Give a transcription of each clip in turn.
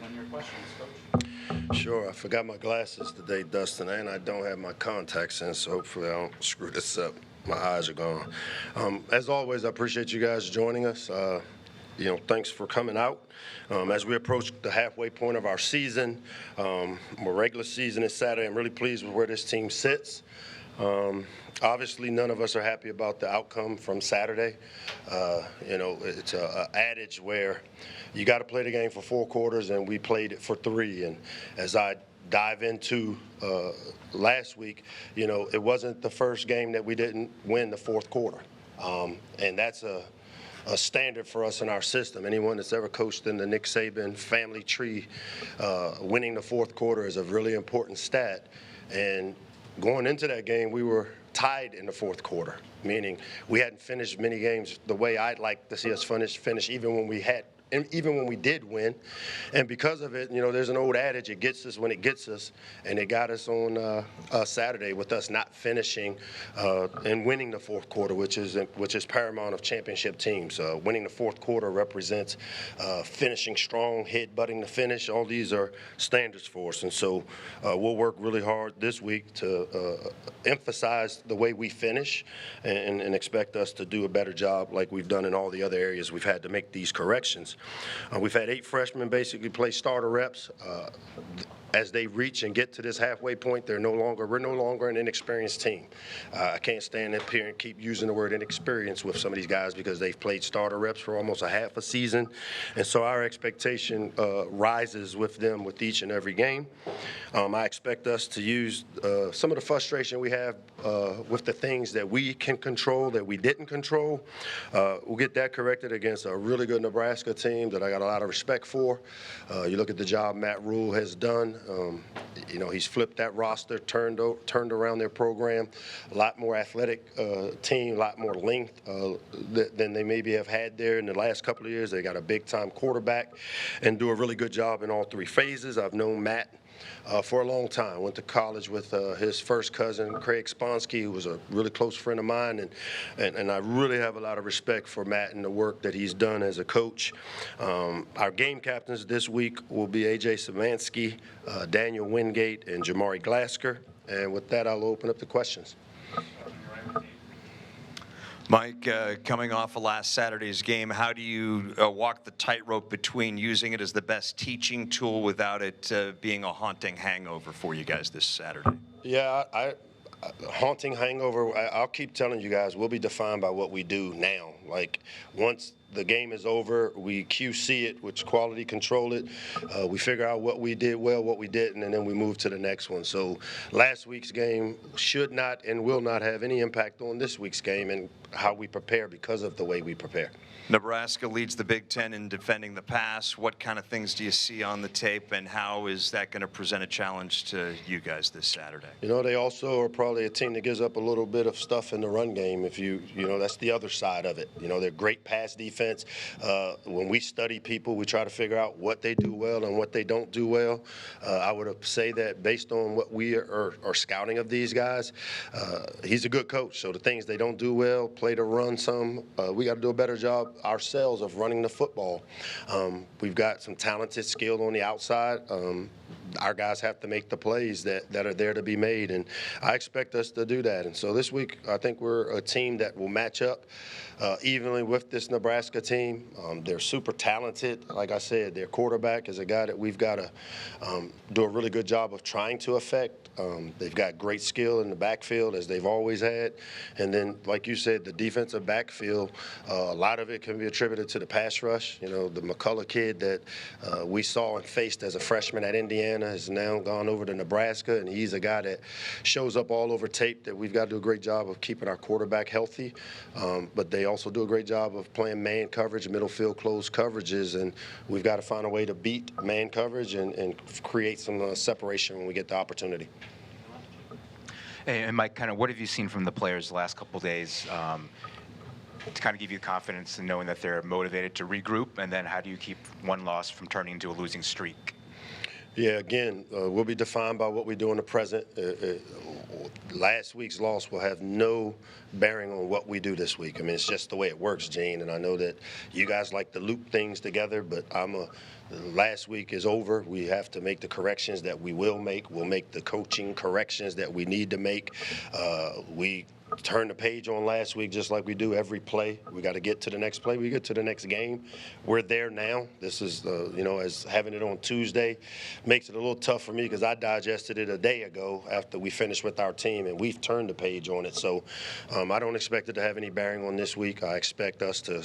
on your questions, Coach. Sure. I forgot my glasses today, Dustin, and I don't have my contacts in, so hopefully I don't screw this up. My eyes are gone. As always, I appreciate you guys joining us. Thanks for coming out. As we approach the halfway point of our season, our regular season is Saturday. I'm really pleased with where this team sits. Obviously, none of us are happy about the outcome from Saturday. It's an adage where you got to play the game for 4 quarters, and we played it for 3. And as I dive into last week, it wasn't the first game that we didn't win the 4th quarter. And that's a standard for us in our system. Anyone that's ever coached in the Nick Saban family tree, winning the 4th quarter is a really important stat. And going into that game, we were tied in the 4th quarter, meaning we hadn't finished many games the way I'd like to see us finish even when we did win. And because of it, there's an old adage, it gets us when it gets us, and it got us on Saturday with us not finishing and winning the 4th quarter, which is paramount of championship teams. Winning the 4th quarter represents finishing strong, head-butting the finish. All these are standards for us, and so we'll work really hard this week to emphasize the way we finish and expect us to do a better job like we've done in all the other areas we've had to make these corrections. We've had 8 freshmen basically play starter reps. As they reach and get to this halfway point, we're no longer an inexperienced team. I can't stand up here and keep using the word inexperienced with some of these guys because they've played starter reps for almost a half a season. And so our expectation rises with them with each and every game. I expect us to use some of the frustration we have with the things that we can control that we didn't control. We'll get that corrected against a really good Nebraska team that I got a lot of respect for. You look at the job Matt Rule has done. He's flipped that roster, turned around their program, a lot more athletic team, a lot more length than they maybe have had there in the last couple of years. They got a big-time quarterback and do a really good job in all 3 phases. I've known Matt for a long time. Went to college with his first cousin, Craig Sponsky, who was a really close friend of mine, and I really have a lot of respect for Matt and the work that he's done as a coach. Our game captains this week will be A.J. Savansky, Daniel Wingate, and Jamari Glasker. And with that, I'll open up the questions. Mike, coming off of last Saturday's game, how do you walk the tightrope between using it as the best teaching tool without it being a haunting hangover for you guys this Saturday? Yeah, haunting hangover, I'll keep telling you guys, we'll be defined by what we do now. Like, once the game is over, we QC it, which quality control it. We figure out what we did well, what we didn't, and then we move to the next one. So last week's game should not and will not have any impact on this week's game and how we prepare because of the way we prepare. Nebraska leads the Big Ten in defending the pass. What kind of things do you see on the tape, and how is that going to present a challenge to you guys this Saturday? They also are probably a team that gives up a little bit of stuff in the run game. That's the other side of it. They're great pass defense. When we study people, we try to figure out what they do well and what they don't do well. I would say that based on what we are scouting of these guys, he's a good coach. So the things they don't do well, play to run some. We got to do a better job ourselves of running the football. We've got some talented skill on the outside. Our guys have to make the plays that are there to be made, and I expect us to do that. And so this week, I think we're a team that will match up evenly with this Nebraska team. They're super talented. Like I said, their quarterback is a guy that we've got to do a really good job of trying to affect. They've got great skill in the backfield, as they've always had. And then, like you said, the defensive backfield, a lot of it can be attributed to the pass rush. The McCullough kid that we saw and faced as a freshman at Indiana has now gone over to Nebraska, and he's a guy that shows up all over tape that we've got to do a great job of keeping our quarterback healthy. But they also do a great job of playing man coverage, middle field closed coverages, and we've got to find a way to beat man coverage and create some separation when we get the opportunity. And Mike, kind of what have you seen from the players the last couple of days to kind of give you confidence in knowing that they're motivated to regroup, and then how do you keep one loss from turning into a losing streak? Yeah, again, we'll be defined by what we do in the present. Last week's loss will have no bearing on what we do this week. I mean, it's just the way it works, Gene, and I know that you guys like to loop things together, but last week is over. We have to make the corrections that we will make. We'll make the coaching corrections that we need to make. We turned the page on last week just like we do every play. We got to get to the next play. We get to the next game. We're there now. This is, as having it on Tuesday makes it a little tough for me because I digested it a day ago after we finished with our team, and we've turned the page on it. So I don't expect it to have any bearing on this week. I expect us to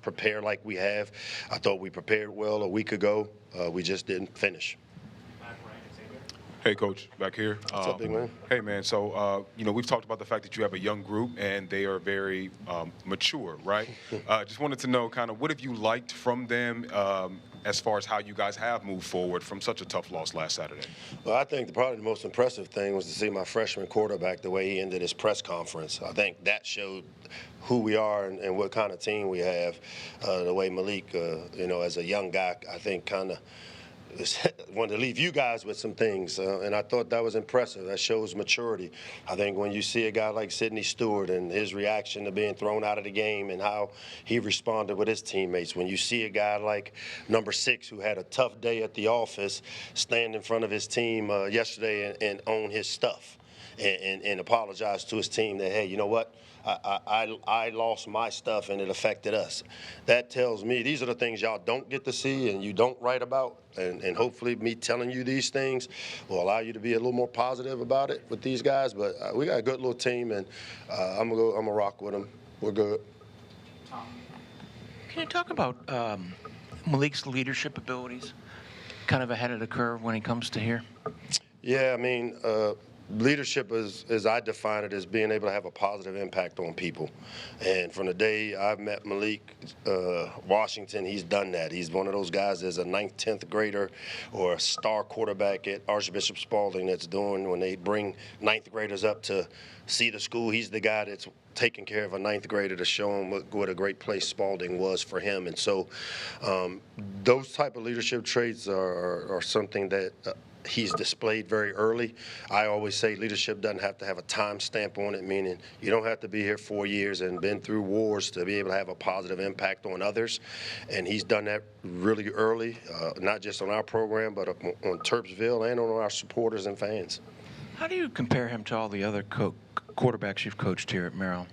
prepare like we have. I thought we prepared well a week ago. We just didn't finish. Hey, Coach, back here. What's up, big man? Hey, man. So, we've talked about the fact that you have a young group and they are very mature, right? Just wanted to know kind of what have you liked from them as far as how you guys have moved forward from such a tough loss last Saturday? Well, I think probably the most impressive thing was to see my freshman quarterback, the way he ended his press conference. I think that showed who we are and what kind of team we have. The way Malik, as a young guy, I think kind of wanted to leave you guys with some things, and I thought that was impressive. That shows maturity. I think when you see a guy like Sidney Stewart and his reaction to being thrown out of the game and how he responded with his teammates, when you see a guy like number 6 who had a tough day at the office stand in front of his team yesterday and own his stuff and apologize to his team that, hey, you know what? I lost my stuff and it affected us. That tells me these are the things y'all don't get to see and you don't write about. And hopefully me telling you these things will allow you to be a little more positive about it with these guys. But we got a good little team, and I'm gonna rock with them. We're good. Can you talk about Malik's leadership abilities, kind of ahead of the curve when he comes to here? Yeah, I mean, leadership, as I define it, is being able to have a positive impact on people. And from the day I've met Malik Washington, he's done that. He's one of those guys as a 9th, 10th grader or a star quarterback at Archbishop Spalding that's doing when they bring 9th graders up to see the school. He's the guy that's taking care of a 9th grader to show him what a great place Spalding was for him. And so those type of leadership traits are something that he's displayed very early. I always say leadership doesn't have to have a time stamp on it, meaning you don't have to be here 4 years and been through wars to be able to have a positive impact on others. And he's done that really early, not just on our program, but on Terpsville and on our supporters and fans. How do you compare him to all the other quarterbacks you've coached here at Merrill?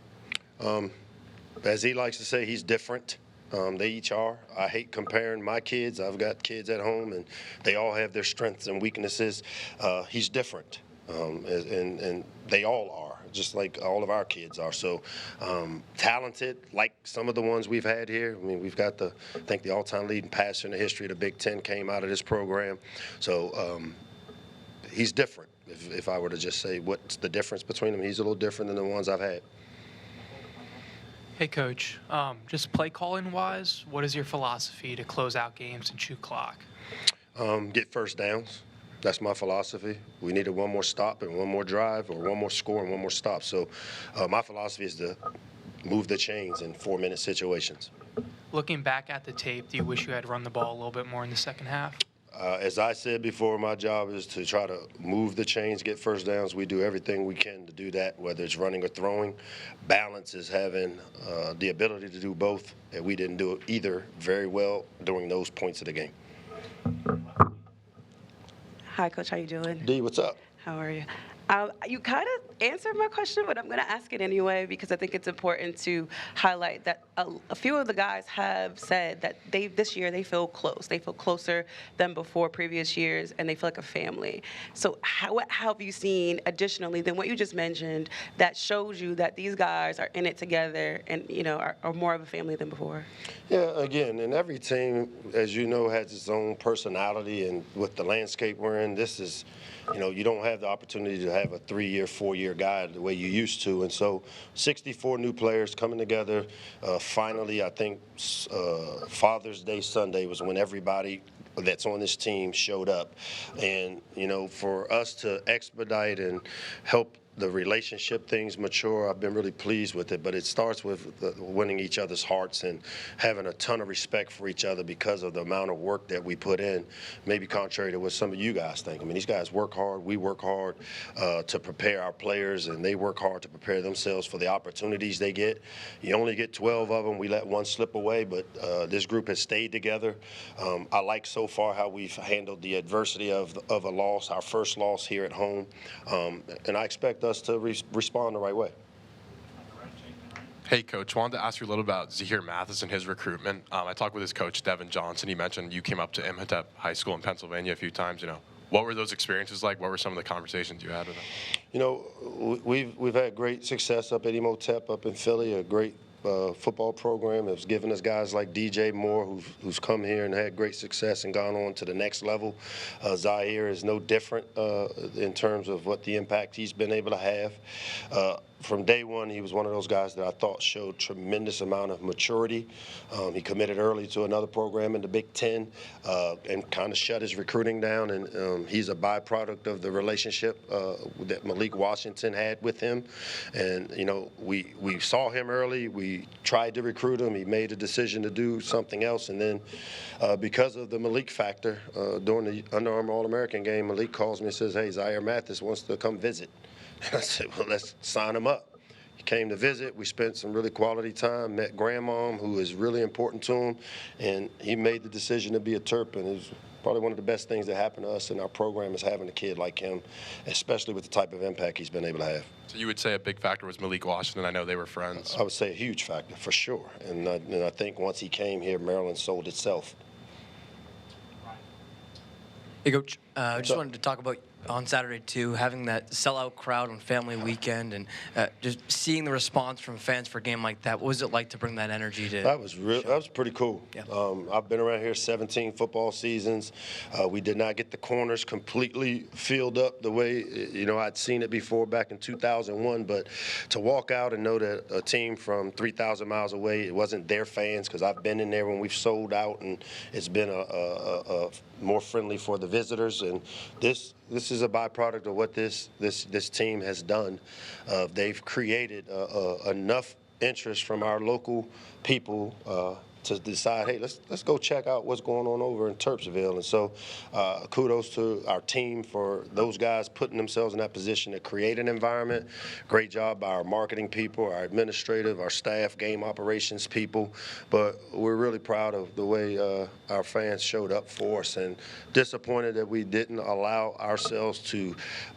As he likes to say, he's different. They each are. I hate comparing my kids. I've got kids at home, and they all have their strengths and weaknesses. He's different, and they all are, just like all of our kids are. So talented, like some of the ones we've had here. I mean, we've got I think the all-time leading passer in the history of the Big Ten came out of this program. So he's different. If I were to just say what's the difference between them, he's a little different than the ones I've had. Hey, Coach. Just play calling wise, what is your philosophy to close out games and chew clock? Get first downs. That's my philosophy. We needed one more stop and one more drive, or one more score and one more stop. So my philosophy is to move the chains in 4-minute situations. Looking back at the tape, do you wish you had run the ball a little bit more in the second half? As I said before, my job is to try to move the chains, get first downs. We do everything we can to do that, whether it's running or throwing. Balance is having the ability to do both, and we didn't do it either very well during those points of the game. Hi, Coach. How you doing? D, what's up? How are you? You kind of answered my question, but I'm going to ask it anyway because I think it's important to highlight that a few of the guys have said that this year they feel close. They feel closer than before previous years, and they feel like a family. So what have you seen additionally than what you just mentioned that shows you that these guys are in it together and, are more of a family than before? Yeah, again, and every team, as you know, has its own personality, and with the landscape we're in, this is, you don't have the opportunity to have a 3-year, 4-year guy the way you used to. And so 64 new players coming together. Finally, I think Father's Day Sunday was when everybody that's on this team showed up. And, for us to expedite and help the relationship things mature, I've been really pleased with it. But it starts with winning each other's hearts and having a ton of respect for each other because of the amount of work that we put in, maybe contrary to what some of you guys think. I mean, these guys work hard. We work hard to prepare our players, and they work hard to prepare themselves for the opportunities they get. You only get 12 of them. We let one slip away, but this group has stayed together. I like so far how we've handled the adversity of a loss, our first loss here at home, and I expect us to respond the right way. Hey, Coach, wanted to ask you a little about Zahir Mathis and his recruitment. I talked with his coach, Devin Johnson. He mentioned you came up to Imhotep High School in Pennsylvania a few times. What were those experiences like? What were some of the conversations you had with him? We've had great success up at Imhotep, up in Philly, a great football program. It's given us guys like DJ Moore, who's come here and had great success and gone on to the next level. Zahir is no different in terms of what the impact he's been able to have. From day one, he was one of those guys that I thought showed tremendous amount of maturity. He committed early to another program in the Big Ten and kind of shut his recruiting down. And he's a byproduct of the relationship that Malik Washington had with him. And, we saw him early. We tried to recruit him. He made a decision to do something else. And then because of the Malik factor, during the Under Armour All-American game, Malik calls me and says, hey, Zahir Mathis wants to come visit. And I said, well, let's sign him up. He came to visit. We spent some really quality time, met grandmom, who is really important to him, and he made the decision to be a Terp. And it was probably one of the best things that happened to us in our program is having a kid like him, especially with the type of impact he's been able to have. So you would say a big factor was Malik Washington. I know they were friends. I would say a huge factor, for sure. And I think once he came here, Maryland sold itself. Hey, Coach. I just wanted to talk about on Saturday, too, having that sellout crowd on family weekend and just seeing the response from fans for a game like that. What was it like to bring that energy to? That was pretty cool. Yeah. I've been around here 17 football seasons. We did not get the corners completely filled up the way, I'd seen it before back in 2001. But to walk out and know that a team from 3,000 miles away, it wasn't their fans, because I've been in there when we've sold out, and it's been a more friendly for the visitors. And this is a byproduct of what this team has done. They've created enough interest from our local people to decide, hey, let's go check out what's going on over in Terpsville. And so kudos to our team for those guys putting themselves in that position to create an environment. Great job by our marketing people, our administrative, our staff, game operations people. But we're really proud of the way our fans showed up for us, and disappointed that we didn't allow ourselves to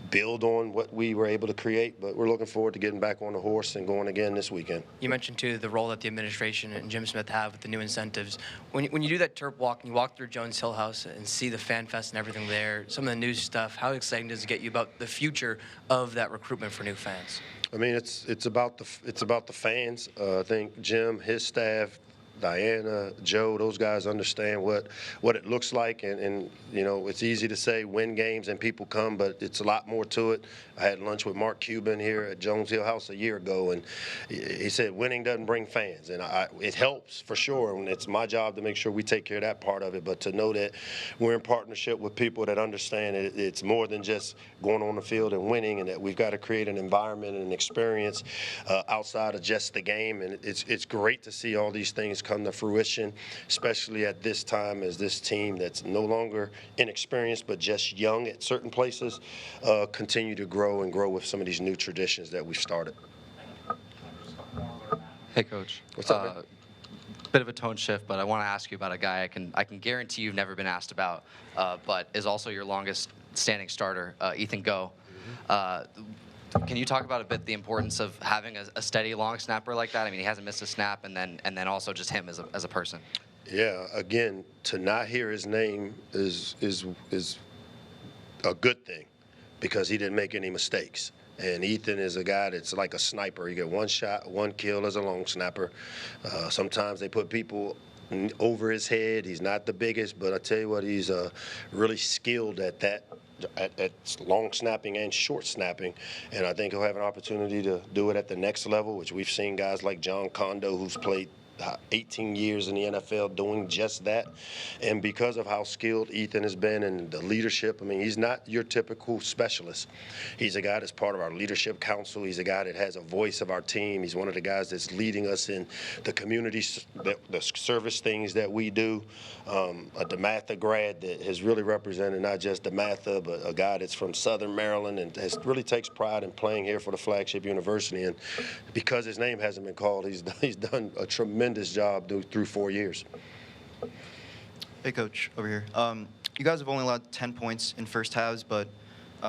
build on what we were able to create. But we're looking forward to getting back on the horse and going again this weekend. You mentioned, too, the role that the administration and Jim Smith have with the new incentives. When you do that Terp walk and you walk through Jones Hill House and see the fan fest and everything there, some of the new stuff, how exciting does it get you about the future of that recruitment for new fans? I mean, it's about the fans. I think Jim, his staff, Diana, Joe, those guys understand what it looks like, and it's easy to say win games and people come, but it's a lot more to it. I had lunch with Mark Cuban here at Jones Hill House a year ago, and he said winning doesn't bring fans, and it helps for sure, and it's my job to make sure we take care of that part of it. But to know that we're in partnership with people that understand it's more than just going on the field and winning, and that we've got to create an environment and an experience outside of just the game, and it's great to see all these things come to fruition, especially at this time as this team that's no longer inexperienced but just young at certain places continue to grow with some of these new traditions that we've started. Hey, Coach. What's up, man? Bit of a tone shift, but I want to ask you about a guy I can guarantee you've never been asked about, but is also your longest standing starter, Ethan Go. Can you talk about a bit the importance of having a steady long snapper like that? I mean, he hasn't missed a snap, and then also just him as a person. Yeah, again, to not hear his name is a good thing, because he didn't make any mistakes. And Ethan is a guy that's like a sniper. You get one shot, one kill as a long snapper. Sometimes they put people over his head. He's not the biggest, but I tell you what, he's really skilled at that. At long snapping and short snapping, and I think he'll have an opportunity to do it at the next level, which we've seen guys like John Kondo, who's played 18 years in the NFL doing just that. And because of how skilled Ethan has been and the leadership, I mean, he's not your typical specialist. He's a guy that's part of our leadership council. He's a guy that has a voice of our team. He's one of the guys that's leading us in the community, the service things that we do. A DeMatha grad that has really represented not just DeMatha, but a guy that's from Southern Maryland and really takes pride in playing here for the flagship university. And because his name hasn't been called, he's done a tremendous job through 4 years. Hey, Coach, over here. You guys have only allowed 10 points in first halves, but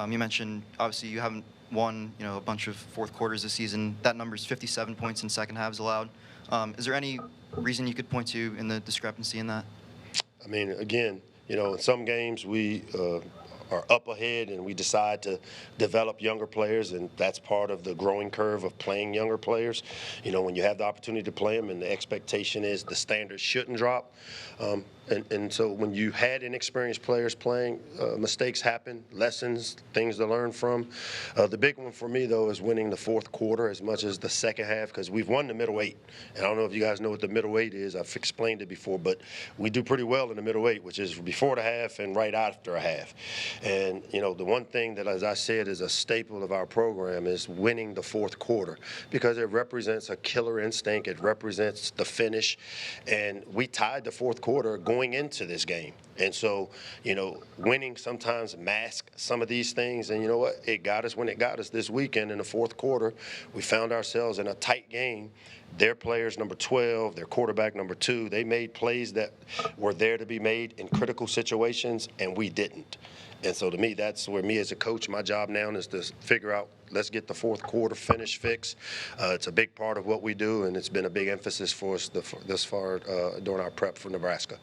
you mentioned obviously you haven't won, a bunch of fourth quarters this season. That number is 57 points in second halves allowed. Is there any reason you could point to in the discrepancy in that? I mean, again, in some games we are up ahead and we decide to develop younger players, and that's part of the growing curve of playing younger players. When you have the opportunity to play them and the expectation is the standards shouldn't drop. And so when you had inexperienced players playing, mistakes happen, lessons, things to learn from. The big one for me, though, is winning the fourth quarter as much as the second half, because we've won the middle eight. And I don't know if you guys know what the middle eight is. I've explained it before, but we do pretty well in the middle eight, which is before the half and right after a half. And, the one thing that, as I said, is a staple of our program is winning the fourth quarter, because it represents a killer instinct. It represents the finish. And we tied the fourth quarter going into this game. And so, winning sometimes masks some of these things. And you know what? It got us when it got us this weekend in the fourth quarter. We found ourselves in a tight game. Their players, number 12, their quarterback, number 2, they made plays that were there to be made in critical situations, and we didn't. And so to me, that's where me as a coach, my job now is to figure out, let's get the fourth quarter finish fixed. It's a big part of what we do, and it's been a big emphasis for us thus far during our prep for Nebraska.